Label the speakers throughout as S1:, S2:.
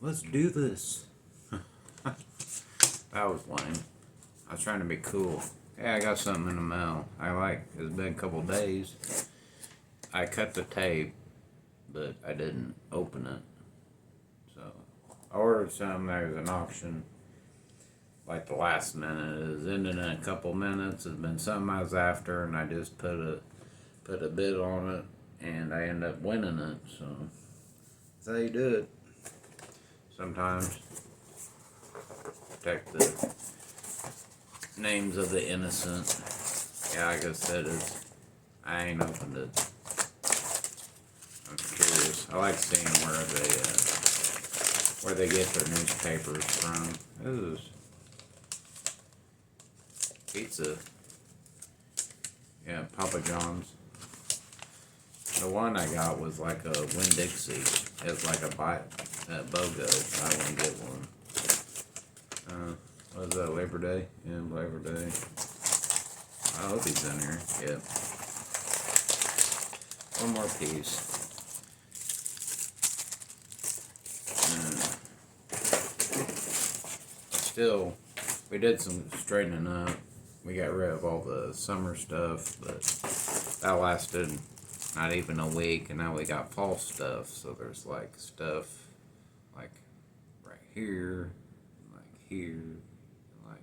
S1: Let's do this. That was lame. I was trying to be cool. Hey, I got something in the mail. It's been a couple days. I cut the tape, but I didn't open it. So, I ordered something. There was an auction. Like the last minute. It was ending in a couple minutes. It's been something I was after, and I just put a bid on it, and I end up winning it. So, that's how you do it. Sometimes protect the names of the innocent. Yeah, like I said, I ain't opened it. I'm curious. I like seeing where they get their newspapers from. This is pizza. Yeah, Papa John's. The one I got was like a Winn-Dixie. It's like a BOGO. I wouldn't get one. What is that, Labor Day? Yeah, Labor Day. I hope he's in here. Yep. One more piece. Still, we did some straightening up. We got rid of all the summer stuff, but that lasted not even a week, and now we got fall stuff. So there's like stuff like right here, like here, like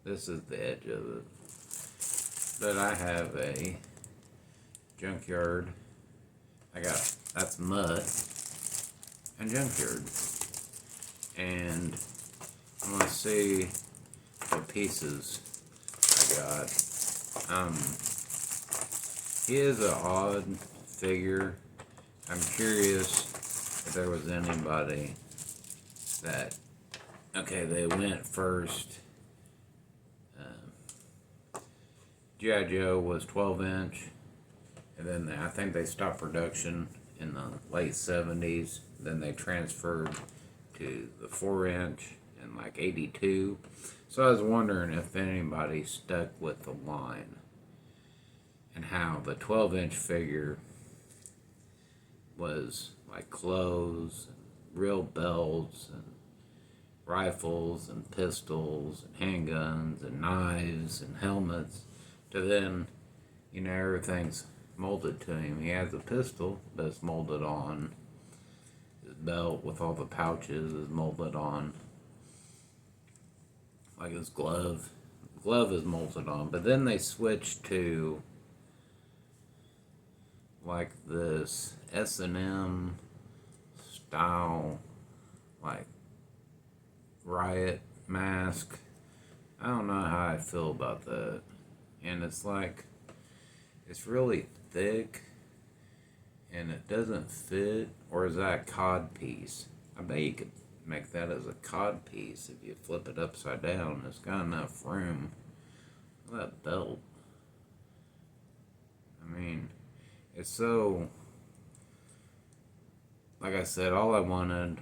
S1: this is the edge of it. But I have a junkyard. That's mutt and junkyard, and I'm gonna see what pieces I got. He is an odd figure. I'm curious if there was anybody that, okay, they went first. G.I. Joe was 12-inch, and then I think they stopped production in the late 70s. Then they transferred to the 4-inch in like 82. So I was wondering if anybody stuck with the line and how the 12-inch figure was like clothes, and real belts, and rifles, and pistols, and handguns, and knives, and helmets, to then, everything's molded to him. He has a pistol that's molded on. His belt with all the pouches is molded on. Like his glove. Glove is molded on. But then they switched to like this S&M style, like riot mask. I don't know how I feel about that. And it's like, it's really thick and it doesn't fit. Or is that a cod piece? I bet you could make that as a cod piece if you flip it upside down. It's got enough room. Look at that belt. I mean, it's so, like I said, all I wanted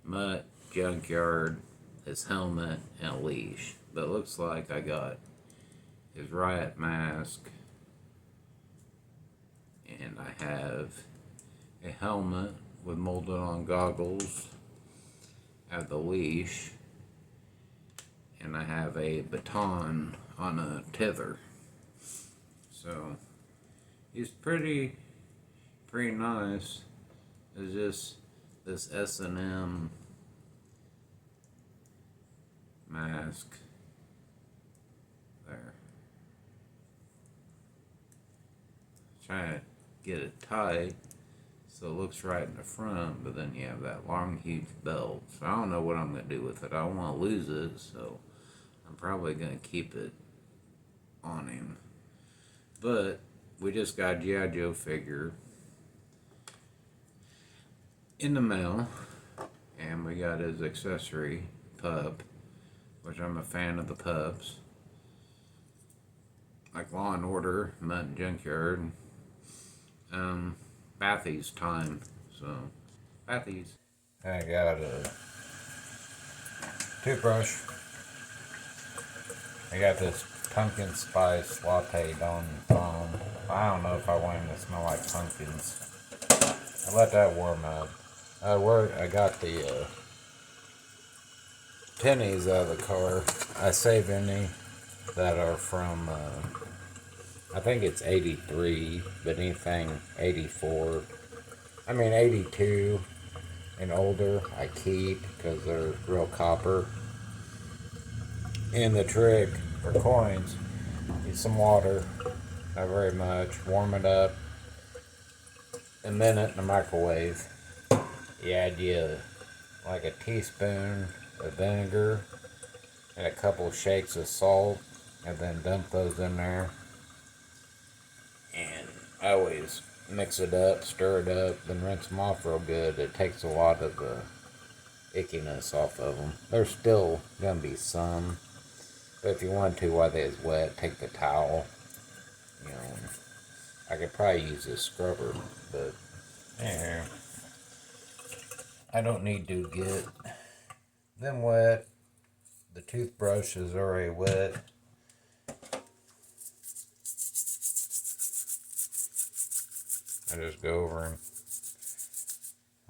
S1: mutt, junkyard, his helmet, and a leash. But it looks like I got his riot mask, and I have a helmet with molded on goggles, I have the leash, and I have a baton on a tether. So he's pretty nice. It's just this S&M mask there. Trying to get it tight so it looks right in the front, but then you have that long, huge belt. So I don't know what I'm going to do with it. I don't want to lose it, so I'm probably going to keep it on him. But we just got a G.I. Joe figure in the mail, and we got his accessory pup, which I'm a fan of the pups. Like Law and Order, Mutt and Junkyard. Bathy's time. So, Bathy's. I got a toothbrush. I got this pumpkin spice latte Dawn foam. I don't know if I want him to smell like pumpkins. I let that warm up. I got the pennies out of the car. I save any that are from, I think it's 83, but anything 84, 82 and older, I keep because they're real copper. And the trick for coins, use some water, not very much, warm it up, a minute in the microwave. You add like a teaspoon of vinegar and a couple shakes of salt, and then dump those in there. And I always mix it up, stir it up, then rinse them off real good. It takes a lot of the ickiness off of them. There's still gonna be some, but if you want to while they're wet, take the towel. You know, I could probably use this scrubber, but anyway, I don't need to get them wet. The toothbrush is already wet. I just go over him.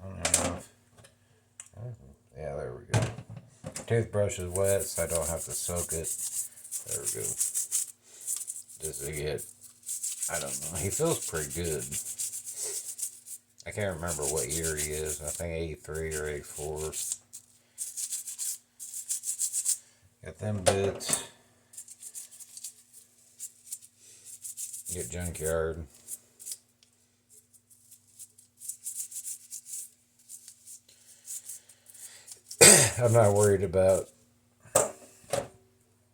S1: I don't know. Yeah, there we go. Toothbrush is wet, so I don't have to soak it. There we go. Just to get, I don't know. He feels pretty good. I can't remember what year he is. I think 83 or 84. Got them bits. Get junkyard. I'm not worried about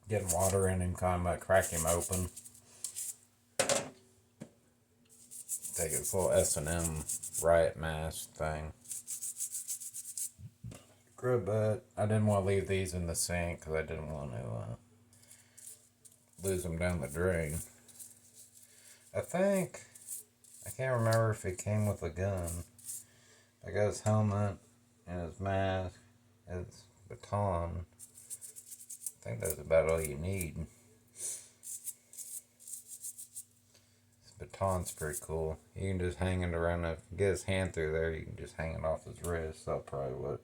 S1: getting water in him, kind of crack him open. Take his little S&M riot mask thing. Scrub butt. I didn't want to leave these in the sink because I didn't want to lose them down the drain. I can't remember if he came with a gun. I got his helmet and his mask, his baton. I think that's about all you need. His baton's pretty cool. You can just hang it around, get his hand through there, you can just hang it off his wrist. That's probably what.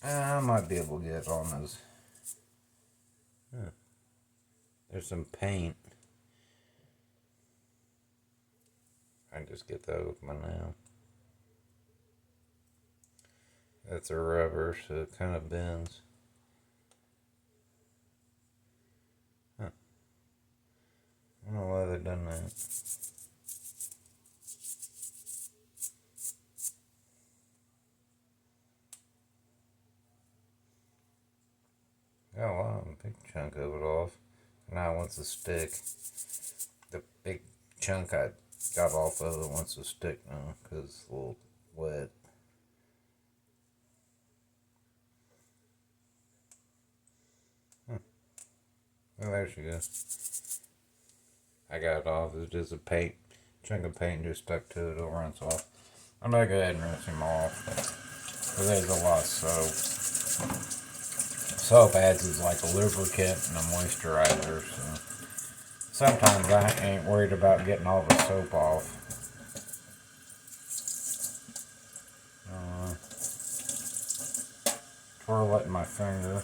S1: I might be able to get it on his. There's some paint. I can just get that with my nail. That's a rubber, so it kind of bends. I don't know why they've done that. Got a lot of a big chunk of it off. Now it wants to stick. The big chunk I got off of it wants to stick now because it's a little wet. Well, there she goes. I got it off. It's just a chunk of paint just stuck to it. It'll rinse off. I'm going to go ahead and rinse him off. Because there's a lot of soap. Soap adds as like a lubricant and a moisturizer. So sometimes I ain't worried about getting all the soap off. Twirl it in my finger.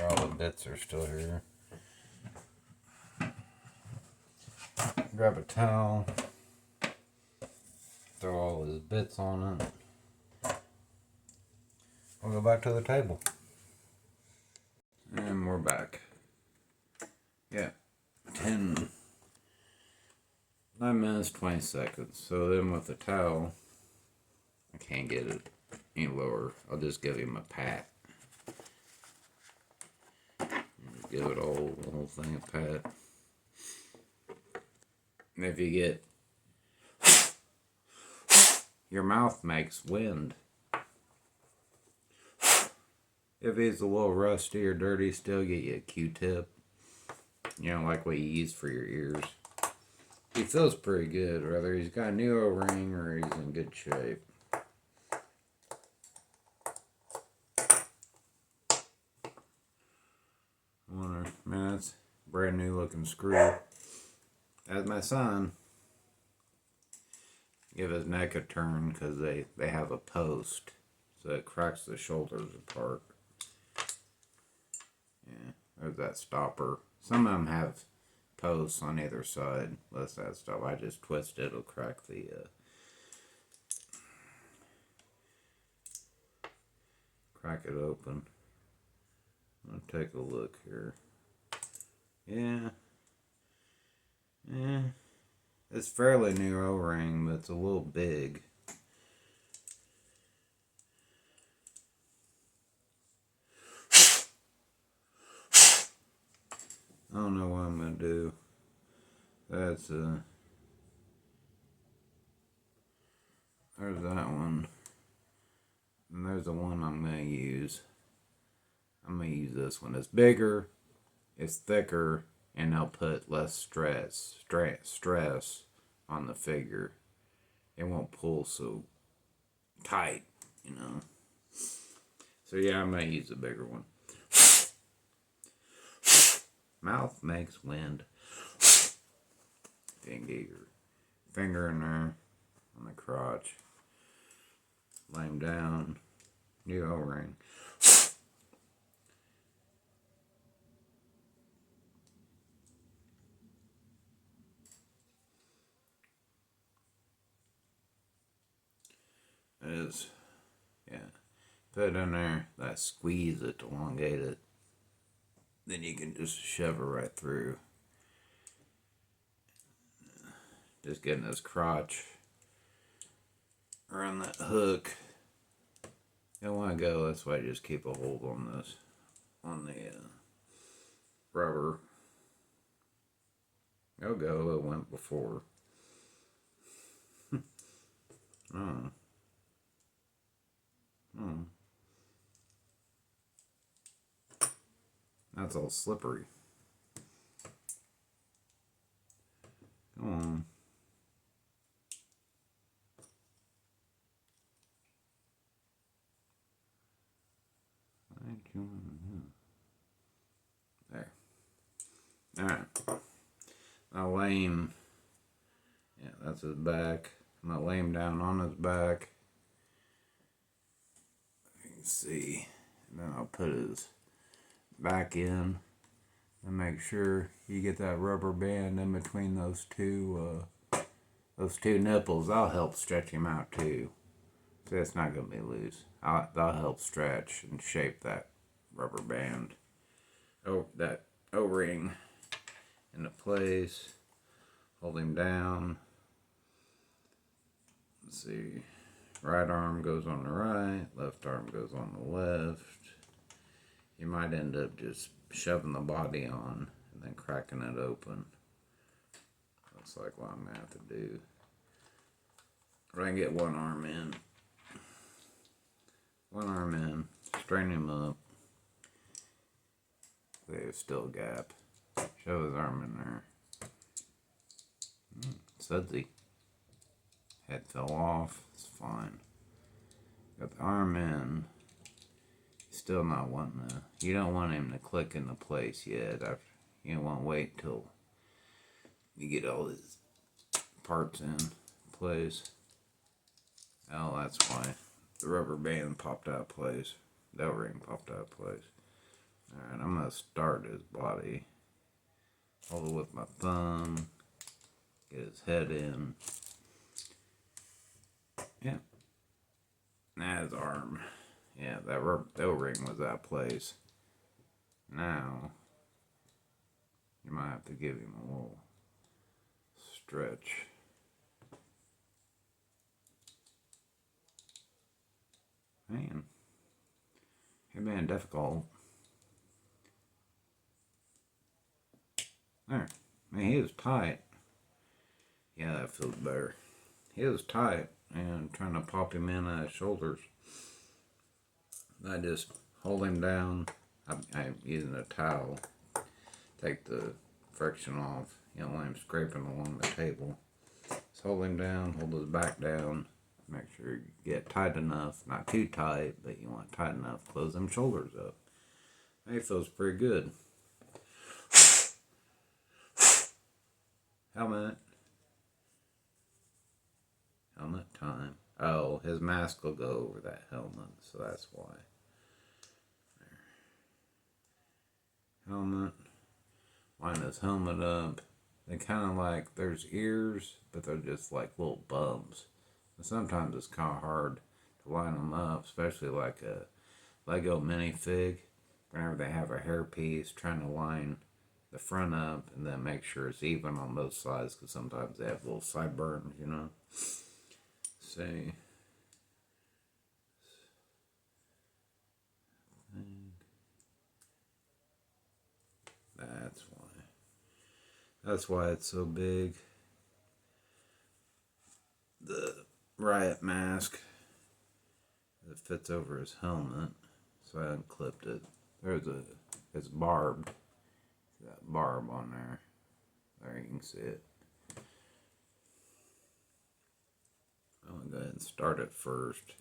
S1: All the bits are still here. Grab a towel, throw all his bits on it. We'll go back to the table. And we're back. Yeah, 9 minutes, 20 seconds. So then with the towel, I can't get it any lower. I'll just give him a pat. Give it the whole thing a pat. And if you get, your mouth makes wind. If he's a little rusty or dirty, still get you a Q-tip. You know, like what you use for your ears. He feels pretty good, whether he's got a new O-ring or he's in good shape. One Man, that's a brand new looking screw. That's my son. Give his neck a turn because they have a post. So it cracks the shoulders apart. Yeah, there's that stopper. Some of them have posts on either side. Less that stuff. I just twist it. It'll crack the... crack it open. I'll take a look here. Yeah. Yeah. It's fairly new O-ring, but it's a little big. I don't know what I'm going to do. That's there's that one. And there's the one I'm going to use. I'm going to use this one. It's bigger, it's thicker, and I'll put less stress on the figure. It won't pull so tight, you know. So yeah, I'm going to use a bigger one. Mouth makes wind. Then get your finger in there on the crotch. Lay him down. New O-ring. It is, yeah. Put it in there. That squeeze it, elongate it. Then you can just shove it right through. Just getting his crotch around that hook. You don't want to go, that's why I just keep a hold on this, on the rubber. It'll go, it went before. Oh. Oh. That's all slippery. Come on. There. Alright. I'll lay him. Yeah, that's his back. I'm going to lay him down on his back. You can see. And then I'll put his back in. And make sure you get that rubber band in between those two nipples. That'll help stretch him out too. See, it's not going to be loose. That'll help stretch and shape that rubber band. Oh, that O-ring into place. Hold him down. Let's see. Right arm goes on the right. Left arm goes on the left. You might end up just shoving the body on and then cracking it open. Looks like what I'm going to have to do. Or I can get one arm in. One arm in. Straighten him up. There's still a gap. Shove his arm in there. Sudsy. Head fell off. It's fine. Got the arm in. Still not wanting to. You don't want him to click into place yet. You don't want to wait till you get all his parts in place. Oh, that's why the rubber band popped out of place. The O-ring popped out of place. Alright, I'm going to start his body. Hold it with my thumb. Get his head in. Yeah. Now his arm. Yeah, that O-ring was out of place. Now, you might have to give him a little stretch. Man, it's been difficult. There. Man, he was tight. Yeah, that feels better. He was tight and trying to pop him in at his shoulders. I just hold him down. I'm using a towel. Take the friction off. You don't want him scraping along the table. Just hold him down, hold his back down. Make sure you get tight enough. Not too tight, but you want tight enough. Close them shoulders up. He feels pretty good. Helmet. Helmet time. Oh, his mask will go over that helmet, so that's why. There. Helmet. Line his helmet up. They kind of like, there's ears, but they're just like little bumps. And sometimes it's kind of hard to line them up, especially like a Lego minifig. Whenever they have a hairpiece, trying to line the front up and then make sure it's even on both sides, because sometimes they have little sideburns, you know. See. That's why. That's why it's so big. The riot mask, it fits over his helmet, so I unclipped it. It's barbed. See that barb on there. There, you can see it. I'm gonna go ahead and start it first.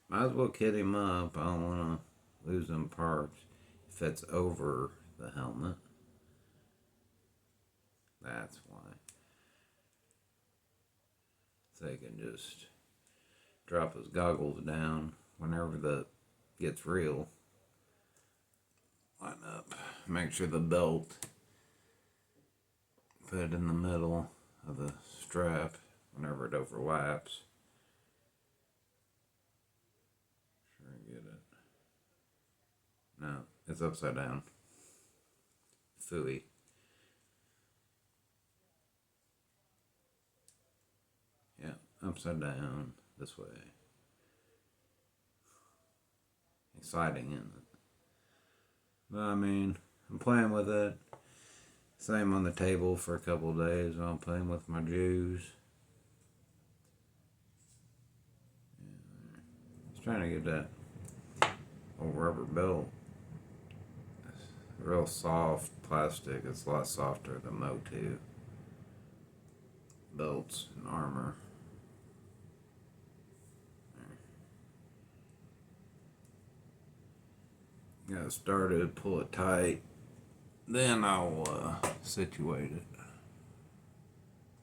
S1: Might as well kit him up. I don't want to lose them parts. It fits over the helmet. That's why. So he can just drop his goggles down whenever the gets real. Line up. Make sure the belt, put it in the middle of the strap whenever it overlaps. Sure I get it. No, it's upside down. Phooey. Yeah, upside down this way. Exciting, isn't it? But I mean, I'm playing with it. Same on the table for a couple of days while I'm playing with my Jews. Just trying to get that old rubber belt. It's real soft plastic. It's a lot softer than Motu belts and armor. Got it started, pull it tight, then I'll situate it.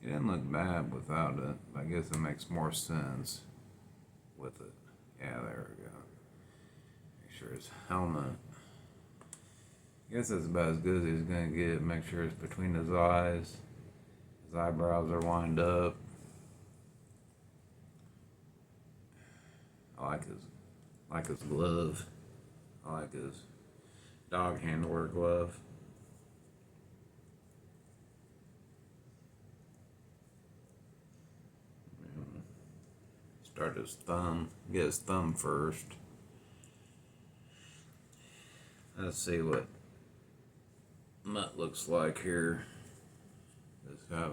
S1: It didn't look bad without it, but I guess it makes more sense with it. Yeah, there we go. Make sure his helmet, I guess that's about as good as he's gonna get. Make sure it's between his eyes. His eyebrows are lined up. I like his glove. I like his dog handler glove. Start his thumb. Get his thumb first. Let's see what mutt looks like here. It's got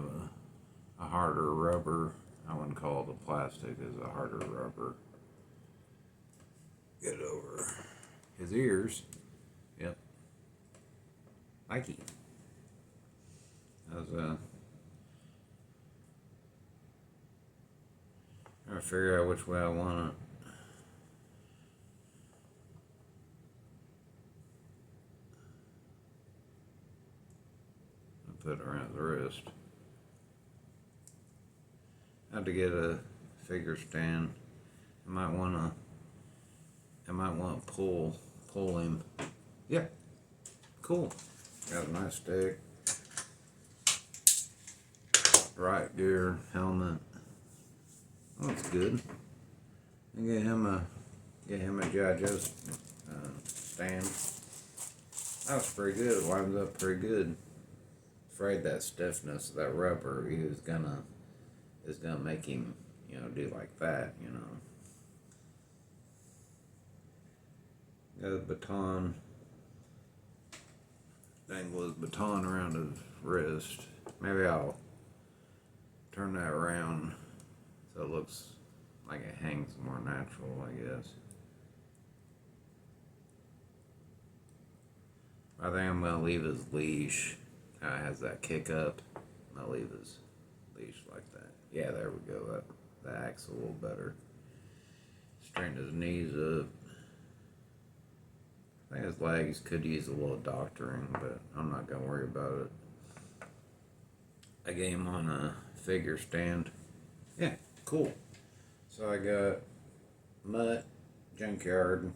S1: a harder rubber. I wouldn't call it a plastic. It's a harder rubber. Get over his ears. Yep. Nike. Trying to figure out which way I want it. I put it around his wrist. I have to get a figure stand. I might want to pull him. Yeah. Cool. Got a nice stick. Right gear, helmet. Oh, that's good. And get him a G.I. Joe stand. That was pretty good. It lines up pretty good. Afraid that stiffness of that rubber is gonna make him, do like that, Got a baton. Dangle his baton around his wrist. Maybe I'll turn that around so it looks like it hangs more natural, I guess. I think I'm going to leave his leash. It has that kick up. I'll leave his leash like that. Yeah, there we go. That acts a little better. Straighten his knees up. I think his legs could use a little doctoring, but I'm not going to worry about it. I got him on a figure stand. Yeah, cool. So I got Mutt, Junkyard,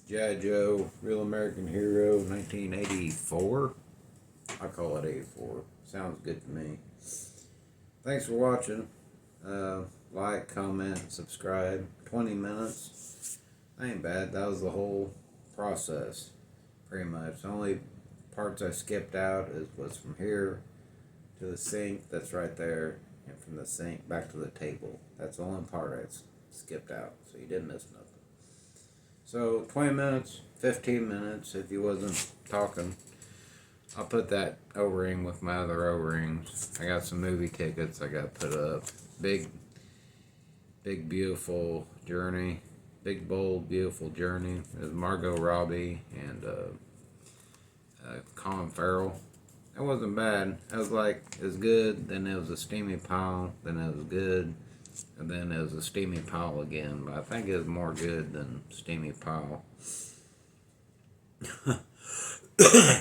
S1: G.I. Joe, Real American Hero, 1984. I call it 84. Sounds good to me. Thanks for watching. Like, comment, subscribe. 20 minutes. Ain't bad. That was the whole process, pretty much. The only parts I skipped out was from here to the sink. That's right there. And from the sink back to the table. That's the only part I skipped out. So you didn't miss nothing. So 20 minutes, 15 minutes if you wasn't talking. I'll put that O-ring with my other O-rings. I got some movie tickets I got put up. Big, beautiful journey. Big, bold, beautiful journey. It was Margot Robbie and Colin Farrell. It wasn't bad. It was good. Then it was a steamy pile. Then it was good. And then it was a steamy pile again. But I think it was more good than steamy pile.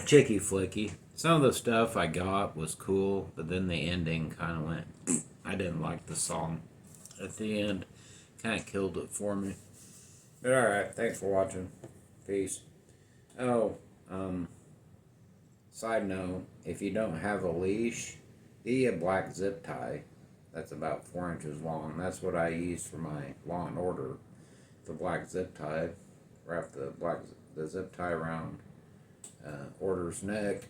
S1: Chicky flicky. Some of the stuff I got was cool, but then the ending kind of went. I didn't like the song at the end. Kind of killed it for me. But alright, thanks for watching. Peace. Oh, side note, if you don't have a leash, be a black zip tie. That's about 4 inches long. That's what I use for my Law and Order. The black zip tie. Wrap the zip tie around Order's neck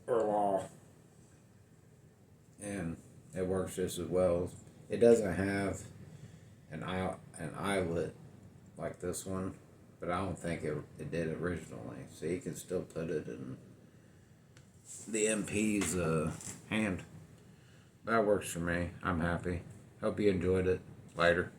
S1: or Law, and it works just as well. It doesn't have an eyelet like this one, but I don't think it did originally. So you can still put it in the MP's hand. That works for me. I'm happy. Hope you enjoyed it. Later.